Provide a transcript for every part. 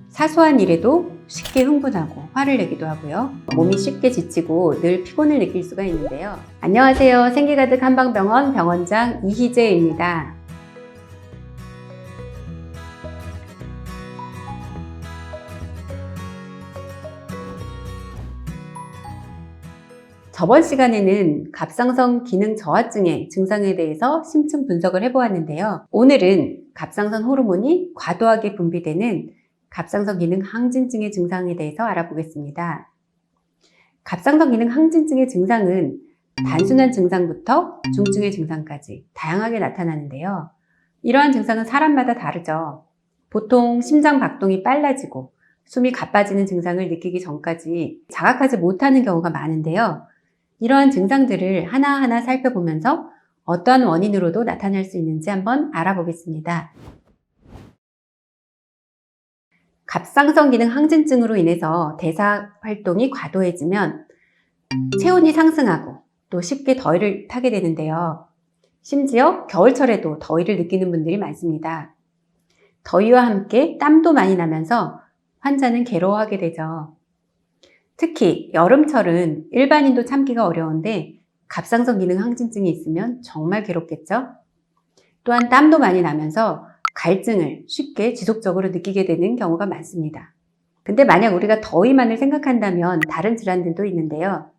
사소한 일에도 쉽게 흥분하고 화를 내기도 하고요. 몸이 쉽게 지치고 늘 피곤을 느낄 수가 있는데요. 안녕하세요. 생기가득 한방병원 병원장 이희재입니다. 저번 시간에는 갑상선 기능 저하증의 증상에 대해서 심층 분석을 해보았는데요. 오늘은 갑상선 호르몬이 과도하게 분비되는 갑상선 기능 항진증의 증상에 대해서 알아보겠습니다. 갑상선 기능 항진증의 증상은 단순한 증상부터 중증의 증상까지 다양하게 나타나는데요. 이러한 증상은 사람마다 다르죠. 보통 심장 박동이 빨라지고 숨이 가빠지는 증상을 느끼기 전까지 자각하지 못하는 경우가 많은데요. 이러한 증상들을 하나하나 살펴보면서 어떠한 원인으로도 나타날 수 있는지 한번 알아보겠습니다. 갑상선 기능 항진증으로 인해서 대사 활동이 과도해지면 체온이 상승하고 또 쉽게 더위를 타게 되는데요. 심지어 겨울철에도 더위를 느끼는 분들이 많습니다. 더위와 함께 땀도 많이 나면서 환자는 괴로워하게 되죠. 특히 여름철은 일반인도 참기가 어려운데 갑상선 기능 항진증이 있으면 정말 괴롭겠죠? 또한 땀도 많이 나면서 갈증을 쉽게 지속적으로 느끼게 되는 경우가 많습니다. 근데 만약 우리가 더위만을 생각한다면 다른 질환들도 있는데요.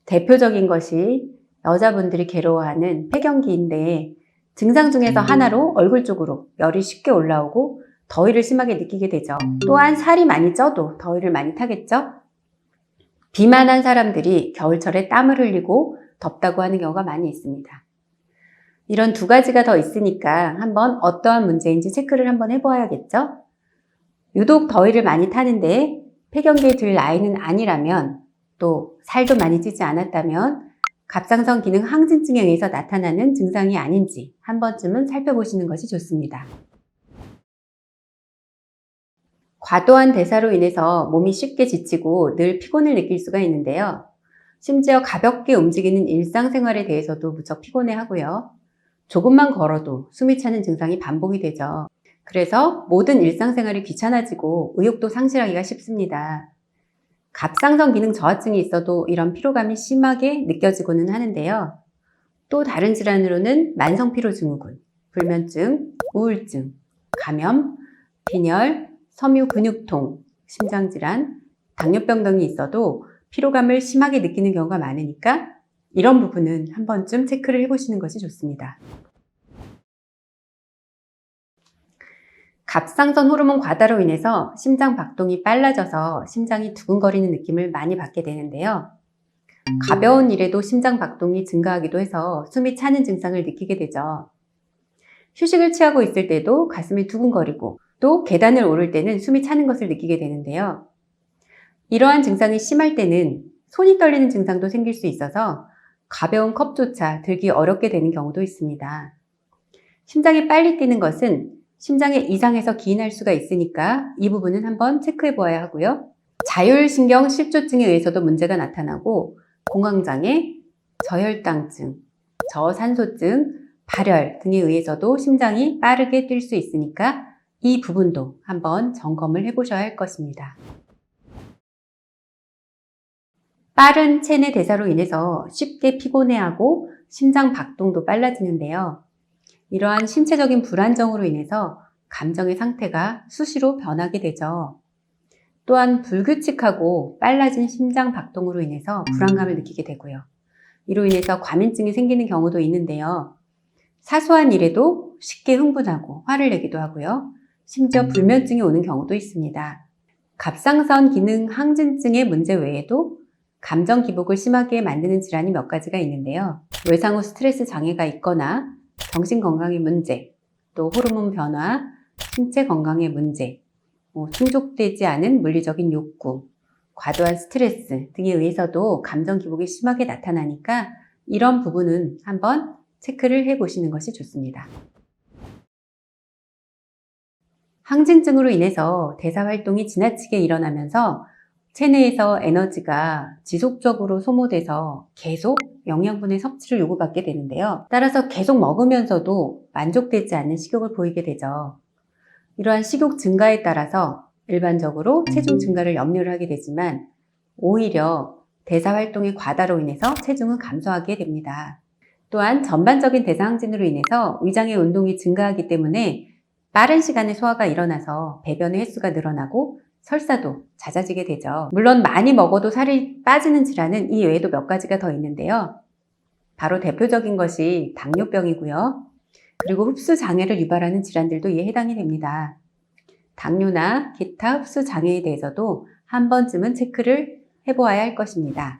대표적인 것이 여자분들이 괴로워하는 폐경기인데 증상 중에서 하나로 얼굴 쪽으로 열이 쉽게 올라오고 더위를 심하게 느끼게 되죠. 또한 살이 많이 쪄도 더위를 많이 타겠죠? 비만한 사람들이 겨울철에 땀을 흘리고 덥다고 하는 경우가 많이 있습니다. 이런 두 가지가 더 있으니까 한번 어떠한 문제인지 체크를 한번 해보아야겠죠? 유독 더위를 많이 타는데 폐경기에 들 나이는 아니라면 또 살도 많이 찌지 않았다면 갑상선 기능 항진증에 의해서 나타나는 증상이 아닌지 한 번쯤은 살펴보시는 것이 좋습니다. 과도한 대사로 인해서 몸이 쉽게 지치고 늘 피곤을 느낄 수가 있는데요. 심지어 가볍게 움직이는 일상생활에 대해서도 무척 피곤해하고요. 조금만 걸어도 숨이 차는 증상이 반복이 되죠. 그래서 모든 일상생활이 귀찮아지고 의욕도 상실하기가 쉽습니다. 갑상선 기능 저하증이 있어도 이런 피로감이 심하게 느껴지고는 하는데요. 또 다른 질환으로는 만성피로증후군, 불면증, 우울증, 감염, 빈혈, 섬유 근육통, 심장질환, 당뇨병 등이 있어도 피로감을 심하게 느끼는 경우가 많으니까 이런 부분은 한 번쯤 체크를 해보시는 것이 좋습니다. 갑상선 호르몬 과다로 인해서 심장 박동이 빨라져서 심장이 두근거리는 느낌을 많이 받게 되는데요. 가벼운 일에도 심장 박동이 증가하기도 해서 숨이 차는 증상을 느끼게 되죠. 휴식을 취하고 있을 때도 가슴이 두근거리고 또 계단을 오를 때는 숨이 차는 것을 느끼게 되는데요. 이러한 증상이 심할 때는 손이 떨리는 증상도 생길 수 있어서 가벼운 컵조차 들기 어렵게 되는 경우도 있습니다. 심장이 빨리 뛰는 것은 심장에 이상해서 기인할 수가 있으니까 이 부분은 한번 체크해 보아야 하고요. 자율신경 실조증에 의해서도 문제가 나타나고 공황장애, 저혈당증, 저산소증, 발열 등에 의해서도 심장이 빠르게 뛸 수 있으니까 이 부분도 한번 점검을 해보셔야 할 것입니다. 빠른 체내 대사로 인해서 쉽게 피곤해하고 심장 박동도 빨라지는데요. 이러한 신체적인 불안정으로 인해서 감정의 상태가 수시로 변하게 되죠. 또한 불규칙하고 빨라진 심장 박동으로 인해서 불안감을 느끼게 되고요. 이로 인해서 과민증이 생기는 경우도 있는데요. 사소한 일에도 쉽게 흥분하고 화를 내기도 하고요. 심지어 불면증이 오는 경우도 있습니다. 갑상선 기능 항진증의 문제 외에도 감정 기복을 심하게 만드는 질환이 몇 가지가 있는데요. 외상 후 스트레스 장애가 있거나 정신건강의 문제, 또 호르몬 변화, 신체 건강의 문제, 충족되지 않은 물리적인 욕구, 과도한 스트레스 등에 의해서도 감정 기복이 심하게 나타나니까 이런 부분은 한번 체크를 해보시는 것이 좋습니다. 항진증으로 인해서 대사활동이 지나치게 일어나면서 체내에서 에너지가 지속적으로 소모돼서 계속 영양분의 섭취를 요구받게 되는데요. 따라서 계속 먹으면서도 만족되지 않는 식욕을 보이게 되죠. 이러한 식욕 증가에 따라서 일반적으로 체중 증가를 염려를 하게 되지만 오히려 대사 활동의 과다로 인해서 체중은 감소하게 됩니다. 또한 전반적인 대사 항진으로 인해서 위장의 운동이 증가하기 때문에 빠른 시간에 소화가 일어나서 배변의 횟수가 늘어나고 설사도 잦아지게 되죠. 물론 많이 먹어도 살이 빠지는 질환은 이 외에도 몇 가지가 더 있는데요. 바로 대표적인 것이 당뇨병이고요. 그리고 흡수 장애를 유발하는 질환들도 이에 해당이 됩니다. 당뇨나 기타 흡수 장애에 대해서도 한 번쯤은 체크를 해보아야 할 것입니다.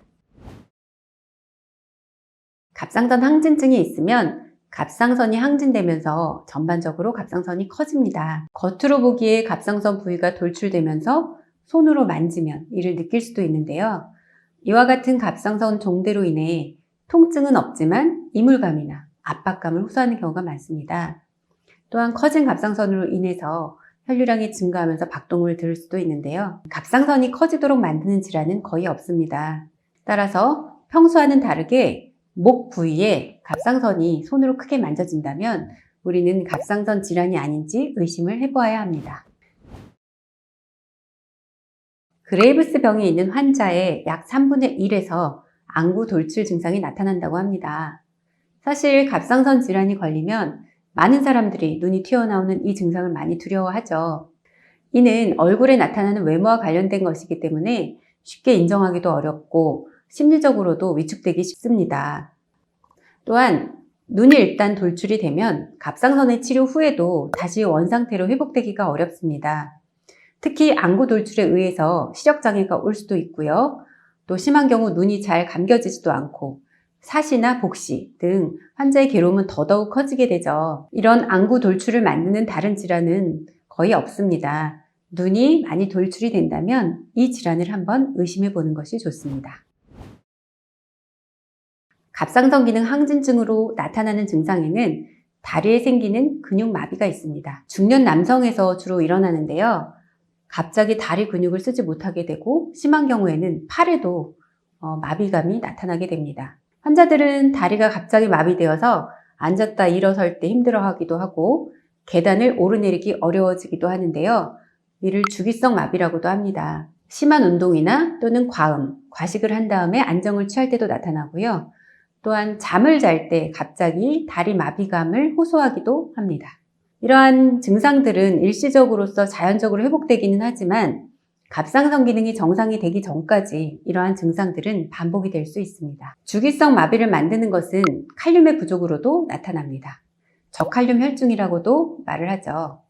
갑상선 항진증이 있으면 갑상선이 항진되면서 전반적으로 갑상선이 커집니다. 겉으로 보기에 갑상선 부위가 돌출되면서 손으로 만지면 이를 느낄 수도 있는데요. 이와 같은 갑상선 종대로 인해 통증은 없지만 이물감이나 압박감을 호소하는 경우가 많습니다. 또한 커진 갑상선으로 인해서 혈류량이 증가하면서 박동을 들을 수도 있는데요. 갑상선이 커지도록 만드는 질환은 거의 없습니다. 따라서 평소와는 다르게 목 부위에 갑상선이 손으로 크게 만져진다면 우리는 갑상선 질환이 아닌지 의심을 해보아야 합니다. 그레이브스 병이 있는 환자의 약 3분의 1에서 안구 돌출 증상이 나타난다고 합니다. 사실 갑상선 질환이 걸리면 많은 사람들이 눈이 튀어나오는 이 증상을 많이 두려워하죠. 이는 얼굴에 나타나는 외모와 관련된 것이기 때문에 쉽게 인정하기도 어렵고 심리적으로도 위축되기 쉽습니다. 또한 눈이 일단 돌출이 되면 갑상선의 치료 후에도 다시 원상태로 회복되기가 어렵습니다. 특히 안구 돌출에 의해서 시력장애가 올 수도 있고요. 또 심한 경우 눈이 잘 감겨지지도 않고 사시나 복시 등 환자의 괴로움은 더더욱 커지게 되죠. 이런 안구 돌출을 만드는 다른 질환은 거의 없습니다. 눈이 많이 돌출이 된다면 이 질환을 한번 의심해 보는 것이 좋습니다. 갑상선 기능 항진증으로 나타나는 증상에는 다리에 생기는 근육마비가 있습니다. 중년 남성에서 주로 일어나는데요. 갑자기 다리 근육을 쓰지 못하게 되고 심한 경우에는 팔에도 마비감이 나타나게 됩니다. 환자들은 다리가 갑자기 마비되어서 앉았다 일어설 때 힘들어하기도 하고 계단을 오르내리기 어려워지기도 하는데요. 이를 주기성 마비라고도 합니다. 심한 운동이나 또는 과음, 과식을 한 다음에 안정을 취할 때도 나타나고요. 또한 잠을 잘 때 갑자기 다리 마비감을 호소하기도 합니다. 이러한 증상들은 일시적으로서 자연적으로 회복되기는 하지만 갑상선 기능이 정상이 되기 전까지 이러한 증상들은 반복이 될 수 있습니다. 주기성 마비를 만드는 것은 칼륨의 부족으로도 나타납니다. 저칼륨 혈증이라고도 말을 하죠.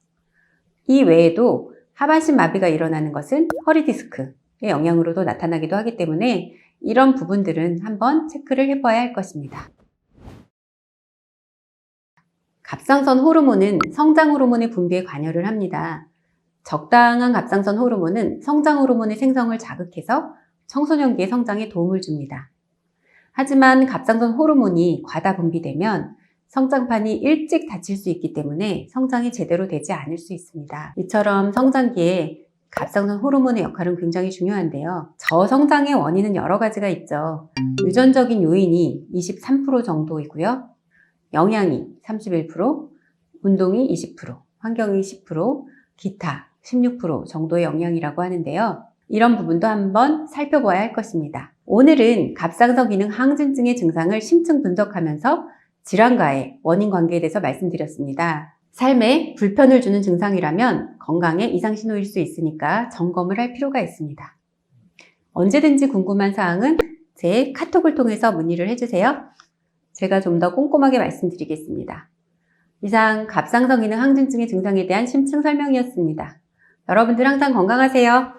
이 외에도 하반신 마비가 일어나는 것은 허리 디스크의 영향으로도 나타나기도 하기 때문에 이런 부분들은 한번 체크를 해봐야 할 것입니다. 갑상선 호르몬은 성장 호르몬의 분비에 관여를 합니다. 적당한 갑상선 호르몬은 성장 호르몬의 생성을 자극해서 청소년기의 성장에 도움을 줍니다. 하지만 갑상선 호르몬이 과다 분비되면 성장판이 일찍 닫힐 수 있기 때문에 성장이 제대로 되지 않을 수 있습니다. 이처럼 성장기에 갑상선 호르몬의 역할은 굉장히 중요한데요. 저성장의 원인은 여러 가지가 있죠. 유전적인 요인이 23% 정도이고요. 영양이 31%, 운동이 20%, 환경이 10%, 기타 16% 정도의 영향이라고 하는데요. 이런 부분도 한번 살펴봐야 할 것입니다. 오늘은 갑상선 기능 항진증의 증상을 심층 분석하면서 질환과의 원인 관계에 대해서 말씀드렸습니다. 삶에 불편을 주는 증상이라면 건강에 이상 신호일 수 있으니까 점검을 할 필요가 있습니다. 언제든지 궁금한 사항은 제 카톡을 통해서 문의를 해주세요. 제가 좀 더 꼼꼼하게 말씀드리겠습니다. 이상 갑상선 기능 항진증의 증상에 대한 심층 설명이었습니다. 여러분들 항상 건강하세요.